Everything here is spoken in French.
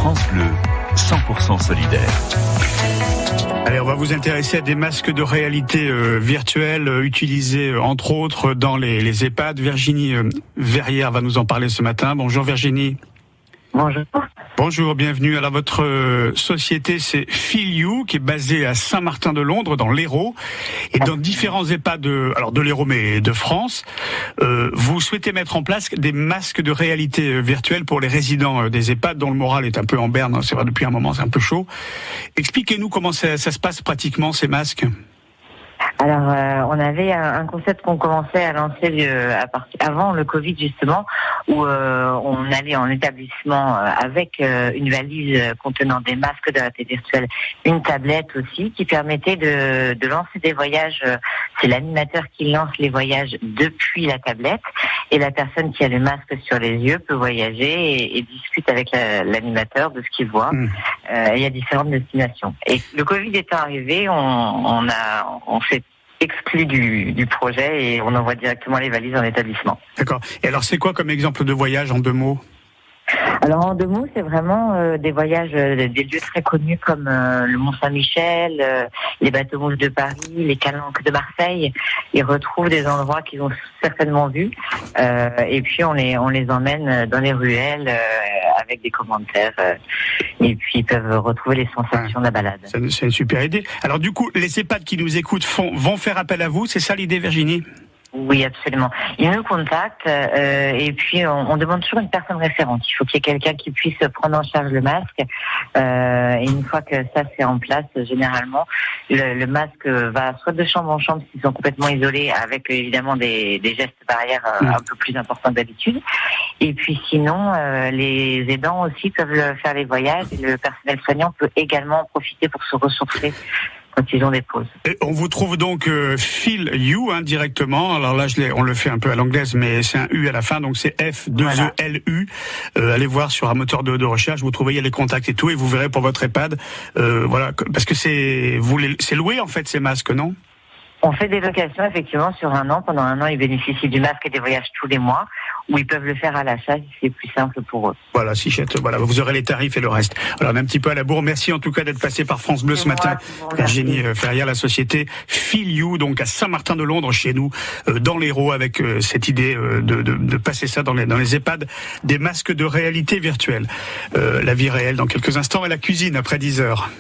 France Bleu, 100% solidaire. Allez, on va vous intéresser à des masques de réalité virtuelle utilisés entre autres dans les EHPAD. Virginie Verrière va nous en parler ce matin. Bonjour Virginie. Bonjour. Bonjour, bienvenue. Alors votre société c'est Feel You qui est basée à Saint-Martin-de-Londres dans l'Hérault et dans différents EHPAD de l'Hérault mais de France. Vous souhaitez mettre en place des masques de réalité virtuelle pour les résidents des EHPAD dont le moral est un peu en berne. C'est vrai, depuis un moment c'est un peu chaud. Expliquez-nous comment ça se passe pratiquement ces masques. Alors, on avait un concept qu'on commençait à lancer avant le Covid justement, où on allait en établissement avec une valise contenant des masques de réalité virtuelle, une tablette aussi, qui permettait de lancer des voyages. C'est l'animateur qui lance les voyages depuis la tablette, et la personne qui a le masque sur les yeux peut voyager et discute avec l'animateur de ce qu'il voit. Il y a différentes destinations. Et le Covid étant arrivé, on s'est exclu du projet et on envoie directement les valises en établissement. D'accord. Et alors c'est quoi comme exemple de voyage en 2 mots ? Alors en 2 mots, c'est vraiment des voyages, des lieux très connus comme le Mont-Saint-Michel, les bateaux-mouches de Paris, les calanques de Marseille. Ils retrouvent des endroits qu'ils ont certainement vus et puis on les emmène dans les ruelles avec des commentaires et puis ils peuvent retrouver les sensations de la balade. C'est une super idée. Alors du coup, les EHPAD qui nous écoutent vont faire appel à vous, c'est ça l'idée Virginie ? Oui, absolument. Ils nous contactent et puis on demande toujours une personne référente. Il faut qu'il y ait quelqu'un qui puisse prendre en charge le masque. Et une fois que ça c'est en place, généralement, le masque va soit de chambre en chambre s'ils sont complètement isolés, avec évidemment des gestes barrières un peu plus importants que d'habitude. Et puis sinon, les aidants aussi peuvent faire les voyages. Et le personnel soignant peut également en profiter pour se ressourcer quand ils ont des pauses. Et on vous trouve donc Feel You directement. Alors là, on le fait un peu à l'anglaise, mais c'est un U à la fin, donc c'est F2ELU. Allez voir sur un moteur de recherche, vous trouvez il y a les contacts et tout, et vous verrez pour votre EHPAD. Voilà, parce que c'est loué en fait ces masques, non ? On fait des locations effectivement sur 1 an. Pendant 1 an, ils bénéficient du masque et des voyages tous les mois, où ils peuvent le faire à l'achat si c'est plus simple pour eux. Voilà, Sichette, voilà, vous aurez les tarifs et le reste. Alors on est un petit peu à la bourre. Merci en tout cas d'être passé par France Bleu ce matin. Virginie Ferrière, la société Feel You, donc à Saint-Martin-de-Londres, chez nous, dans l'Hérault, avec cette idée de passer ça dans les EHPAD, des masques de réalité virtuelle. La vie réelle dans quelques instants et la cuisine après 10h.